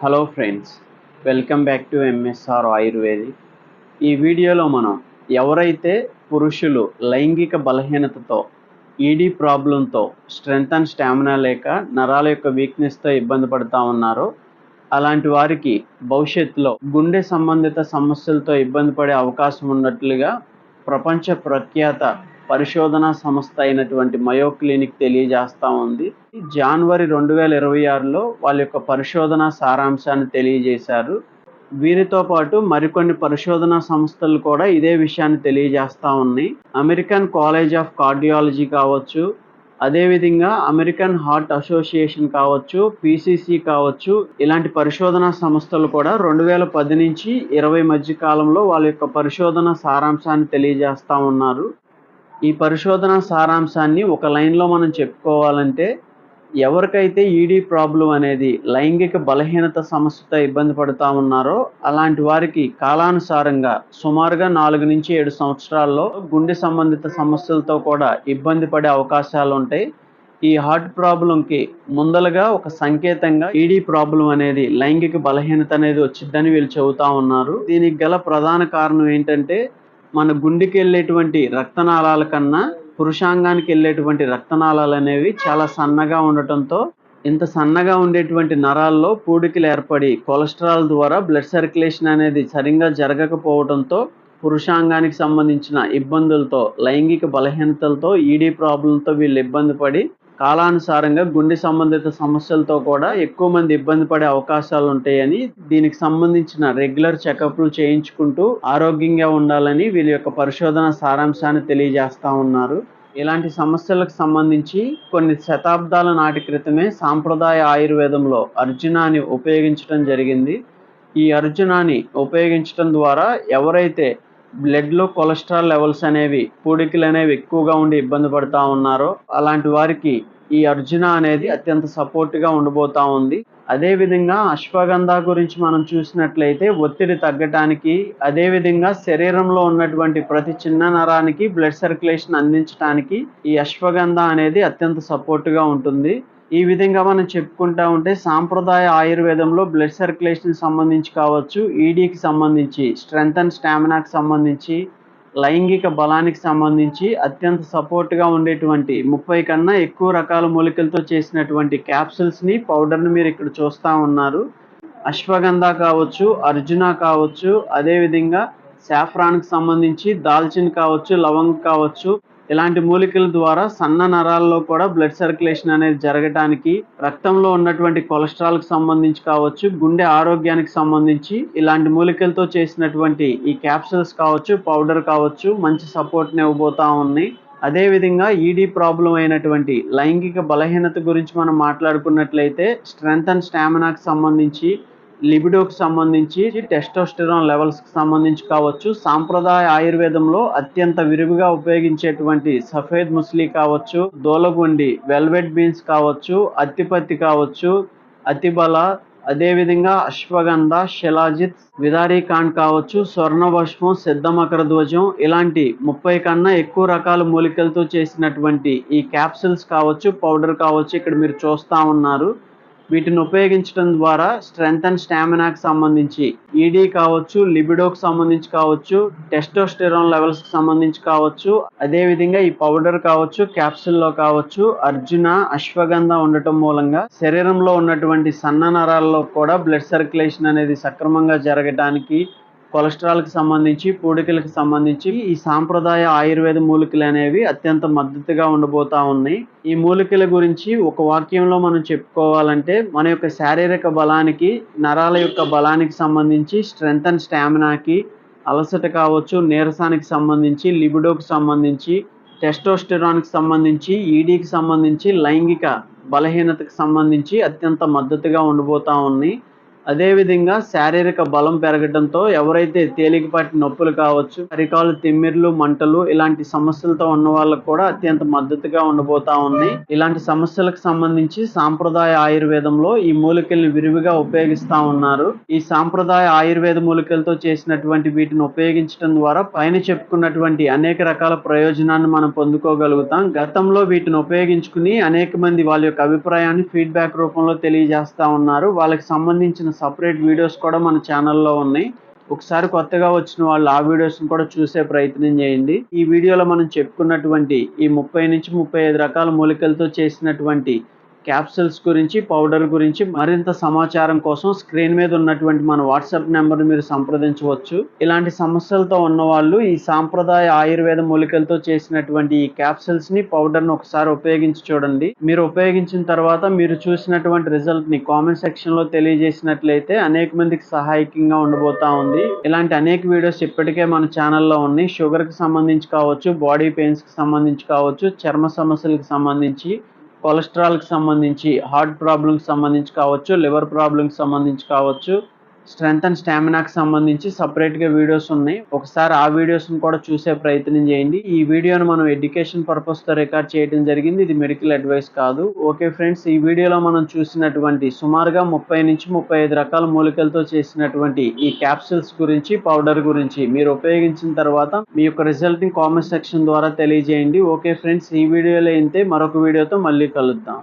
Hello friends, welcome back to MSR ayurvedic. ఈ వీడియోలో మనం ఎవరైతే పురుషులు లైంగిక బలహీనతతో, ఈడీ ప్రాబ్లంతో, స్ట్రెంగ్త్ అండ్ స్టామినా లేక నరాల యొక్క వీక్నెస్తో ఇబ్బంది పడుతూ ఉన్నారో అలాంటి వారికి భవిష్యత్తులో గుండె సంబంధిత సమస్యలతో ఇబ్బంది పడే అవకాశం ఉన్నట్లుగా ప్రపంచ ప్రఖ్యాత పరిశోధనా సంస్థ అయినటువంటి మయో క్లినిక్ తెలియజేస్తూ ఉంది. జనవరి 2026లో వాళ్ళ యొక్క పరిశోధనా సారాంశాన్ని తెలియజేశారు. వీరితో పాటు మరికొన్ని పరిశోధనా సంస్థలు కూడా ఇదే విషయాన్ని తెలియజేస్తూ ఉన్నాయి. అమెరికన్ కాలేజ్ ఆఫ్ కార్డియాలజీ కావచ్చు, అదేవిధంగా అమెరికన్ హార్ట్ అసోసియేషన్ కావచ్చు, పిసిసి కావచ్చు, ఇలాంటి పరిశోధనా సంస్థలు కూడా 2010 నుంచి 20 మధ్య కాలంలో వాళ్ళ యొక్క పరిశోధన సారాంశాన్ని తెలియజేస్తూ ఉన్నారు. ఈ పరిశోధన సారాంశాన్ని ఒక లైన్లో మనం చెప్పుకోవాలంటే, ఎవరికైతే ఈడీ ప్రాబ్లం అనేది లైంగిక బలహీనత సమస్యతో ఇబ్బంది పడుతూ ఉన్నారో అలాంటి వారికి కాలానుసారంగా సుమారుగా 4 నుంచి 7 సంవత్సరాల్లో గుండె సంబంధిత సమస్యలతో కూడా ఇబ్బంది పడే అవకాశాలు ఉంటాయి. ఈ హార్ట్ ప్రాబ్లంకి ముందలుగా ఒక సంకేతంగా ఈడీ ప్రాబ్లం అనేది లైంగిక బలహీనత అనేది వచ్చిందని వీళ్ళు చెబుతా ఉన్నారు. దీనికి గల ప్రధాన కారణం ఏంటంటే, మన గుండెకి వెళ్ళేటువంటి రక్తనాళాల కన్నా పురుషాంగానికి వెళ్ళేటువంటి రక్తనాళాలు అనేవి చాలా సన్నగా ఉండటంతో, ఇంత సన్నగా ఉండేటువంటి నరాల్లో పూడికలు ఏర్పడి కొలెస్ట్రాల్ ద్వారా బ్లడ్ సర్క్యులేషన్ అనేది సరిగ్గా జరగకపోవడంతో పురుషాంగానికి సంబంధించిన ఇబ్బందులతో, లైంగిక బలహీనతలతో, ఈడీ ప్రాబ్లంతో వీళ్ళు ఇబ్బంది పడి కాలానుసారంగా గుండె సంబంధిత సమస్యలతో కూడా ఎక్కువ మంది ఇబ్బంది పడే అవకాశాలు ఉంటాయని, దీనికి సంబంధించిన రెగ్యులర్ చెకప్లు చేయించుకుంటూ ఆరోగ్యంగా ఉండాలని వీళ్ళ యొక్క పరిశోధన సారాంశాన్ని తెలియజేస్తూ ఉన్నారు. ఇలాంటి సమస్యలకు సంబంధించి కొన్ని శతాబ్దాల నాటి క్రితమే సాంప్రదాయ ఆయుర్వేదంలో అర్జునాన్ని ఉపయోగించడం జరిగింది. ఈ అర్జునాన్ని ఉపయోగించడం ద్వారా ఎవరైతే బ్లడ్లో కొలెస్ట్రాల్ లెవెల్స్ అనేవి, పూడికలు అనేవి ఎక్కువగా ఉండి ఇబ్బంది పడుతూ ఉన్నారో అలాంటి వారికి ఈ అర్జున అనేది అత్యంత సపోర్ట్గా ఉండబోతా ఉంది. అదేవిధంగా అశ్వగంధ గురించి మనం చూసినట్లయితే ఒత్తిడి తగ్గటానికి, అదేవిధంగా శరీరంలో ఉన్నటువంటి ప్రతి చిన్న నరానికి బ్లడ్ సర్క్యులేషన్ అందించడానికి ఈ అశ్వగంధ అనేది అత్యంత సపోర్ట్గా ఉంటుంది. ఈ విధంగా మనం చెప్పుకుంటా ఉంటే సాంప్రదాయ ఆయుర్వేదంలో బ్లడ్ సర్క్యులేషన్ సంబంధించి కావచ్చు, ఈడీకి సంబంధించి, స్ట్రెంగ్త్ అండ్ స్టామినాకి సంబంధించి, లైంగిక బలానికి సంబంధించి అత్యంత సపోర్ట్గా ఉండేటువంటి 30 కన్నా ఎక్కువ రకాల మూలికలతో చేసినటువంటి క్యాప్సూల్స్ని, పౌడర్ని మీరు ఇక్కడ చూస్తూ ఉన్నారు. అశ్వగంధ కావచ్చు, అర్జున కావచ్చు, అదేవిధంగా సాఫ్రాన్కి సంబంధించి దాల్చిన కావచ్చు, లవంగ కావచ్చు, ఇలాంటి మూలికల ద్వారా సన్న నరాల్లో కూడా బ్లడ్ సర్క్యులేషన్ అనేది జరగడానికి, రక్తంలో ఉన్నటువంటి కొలెస్ట్రాల్కి సంబంధించి కావచ్చు, గుండె ఆరోగ్యానికి సంబంధించి ఇలాంటి మూలికలతో చేసినటువంటి ఈ క్యాప్సూల్స్ కావచ్చు, పౌడర్ కావచ్చు మంచి సపోర్ట్ని ఇవ్వబోతా ఉన్నాయి. అదేవిధంగా ఈడీ ప్రాబ్లం అయినటువంటి లైంగిక బలహీనత గురించి మనం మాట్లాడుకున్నట్లయితే స్ట్రెంగ్త్ అండ్ స్టామినాకి సంబంధించి, లిబిడోకి సంబంధించి, టెస్టోస్టెరాన్ లెవెల్స్కి సంబంధించి కావచ్చు, సాంప్రదాయ ఆయుర్వేదంలో అత్యంత విరివిగా ఉపయోగించేటువంటి సఫేద్ ముస్లి కావచ్చు, దోలగుండి, వెల్వెట్ బీన్స్ కావచ్చు, అత్తిపత్తి కావచ్చు, అతిబల, అదేవిధంగా అశ్వగంధ, శిలాజిత్, విదారీకాండ్ కావచ్చు, స్వర్ణభస్మం, సిద్ధమకర ధ్వజం, ఇలాంటి 30 కన్నా ఎక్కువ రకాల మూలికలతో చేసినటువంటి ఈ క్యాప్సూల్స్ కావచ్చు, పౌడర్ కావచ్చు ఇక్కడ మీరు చూస్తూ ఉన్నారు. వీటిని ఉపయోగించడం ద్వారా స్ట్రెంగ్త్ అండ్ స్టామినాకి సంబంధించి, ఈడీ కావచ్చు, లిబిడోకి సంబంధించి కావచ్చు, టెస్టోస్టెరాన్ లెవెల్స్కి సంబంధించి కావచ్చు, అదేవిధంగా ఈ పౌడర్ కావచ్చు, క్యాప్సూల్లో కావచ్చు, అర్జున, అశ్వగంధ ఉండటం మూలంగా శరీరంలో ఉన్నటువంటి సన్న నరాల్లో కూడా బ్లడ్ సర్క్యులేషన్ అనేది సక్రమంగా జరగడానికి, కొలెస్ట్రాల్కి సంబంధించి, పూడికలకు సంబంధించి ఈ సాంప్రదాయ ఆయుర్వేద మూలికలు అనేవి అత్యంత మద్దతుగా ఉండబోతా ఉన్నాయి. ఈ మూలికల గురించి ఒక వాక్యంలో మనం చెప్పుకోవాలంటే, మన యొక్క శారీరక బలానికి, నరాల యొక్క బలానికి సంబంధించి, స్ట్రెంగ్త్ అండ్ స్టామినాకి, అలసట కావచ్చు, నీరసానికి సంబంధించి, లిబిడోకి సంబంధించి, టెస్టోస్టెరాన్కి సంబంధించి, ఈడీకి సంబంధించి, లైంగిక బలహీనతకు సంబంధించి అత్యంత మద్దతుగా ఉండబోతా ఉన్నాయి. అదేవిధంగా శారీరక బలం పెరగడంతో ఎవరైతే తేలికపాటి నొప్పులు కావచ్చు, అరికాలు తిమ్మిర్లు, మంటలు ఇలాంటి సమస్యలతో ఉన్న వాళ్ళకు కూడా అత్యంత మద్దతుగా ఉండబోతా ఉన్నాయి. ఇలాంటి సమస్యలకు సంబంధించి సాంప్రదాయ ఆయుర్వేదంలో ఈ మూలికల్ని విరివిగా ఉపయోగిస్తా ఉన్నారు. ఈ సాంప్రదాయ ఆయుర్వేద మూలికలతో చేసినటువంటి వీటిని ఉపయోగించడం ద్వారా పైన చెప్పుకున్నటువంటి అనేక రకాల ప్రయోజనాన్ని మనం పొందుకోగలుగుతాం. గతంలో వీటిని ఉపయోగించుకుని అనేక మంది వాళ్ళ యొక్క అభిప్రాయాన్ని ఫీడ్బ్యాక్ రూపంలో తెలియజేస్తా ఉన్నారు. వాళ్ళకి సంబంధించిన సపరేట్ వీడియోస్ కూడా మన ఛానల్లో ఉన్నాయి. ఒకసారి కొత్తగా వచ్చిన వాళ్ళు ఆ వీడియోస్ని కూడా చూసే ప్రయత్నం చేయండి. ఈ వీడియోలో మనం చెప్పుకున్నటువంటి ఈ 30-35 రకాల మూలికలతో చేసినటువంటి క్యాప్సూల్స్ గురించి, పౌడర్ గురించి మరింత సమాచారం కోసం స్క్రీన్ మీద ఉన్నటువంటి మన వాట్సాప్ నెంబర్ని మీరు సంప్రదించవచ్చు. ఇలాంటి సమస్యలతో ఉన్నవాళ్ళు ఈ సాంప్రదాయ ఆయుర్వేద మూలికలతో చేసినటువంటి ఈ క్యాప్సూల్స్ ని, పౌడర్ ని ఒకసారి ఉపయోగించి చూడండి. మీరు ఉపయోగించిన తర్వాత మీరు చూసినటువంటి రిజల్ట్ ని కామెంట్ సెక్షన్ లో తెలియజేసినట్లయితే అనేక మందికి సహాయకంగా ఉండబోతా ఉంది. ఇలాంటి అనేక వీడియోస్ ఇప్పటికే మన ఛానల్లో ఉన్నాయి. షుగర్ కి సంబంధించి కావచ్చు, బాడీ పెయిన్స్ కి సంబంధించి కావచ్చు, చర్మ సమస్యలకు సంబంధించి, కొలెస్ట్రాల్కి సంబంధించి, హార్ట్ ప్రాబ్లమ్కి సంబంధించి కావచ్చు, లివర్ ప్రాబ్లమ్కి సంబంధించి కావచ్చు, స్ట్రెంగ్త్ అండ్ స్టామినాకి సంబంధించి సపరేట్గా వీడియోస్ ఉన్నాయి. ఒకసారి ఆ వీడియోస్ని కూడా చూసే ప్రయత్నం చేయండి. ఈ వీడియోను మనం ఎడ్యుకేషన్ పర్పస్తో రికార్డ్ చేయడం జరిగింది. ఇది మెడికల్ అడ్వైస్ కాదు. ఓకే ఫ్రెండ్స్, ఈ వీడియోలో మనం చూసినటువంటి సుమారుగా 30-35 రకాల మూలికలతో చేసినటువంటి ఈ క్యాప్సూల్స్ గురించి, పౌడర్ గురించి మీరు ఉపయోగించిన తర్వాత మీ యొక్క రిజల్ట్ని కామెంట్ సెక్షన్ ద్వారా తెలియజేయండి. ఓకే ఫ్రెండ్స్, ఈ వీడియోలో అయితే మరొక వీడియోతో మళ్ళీ కలుద్దాం.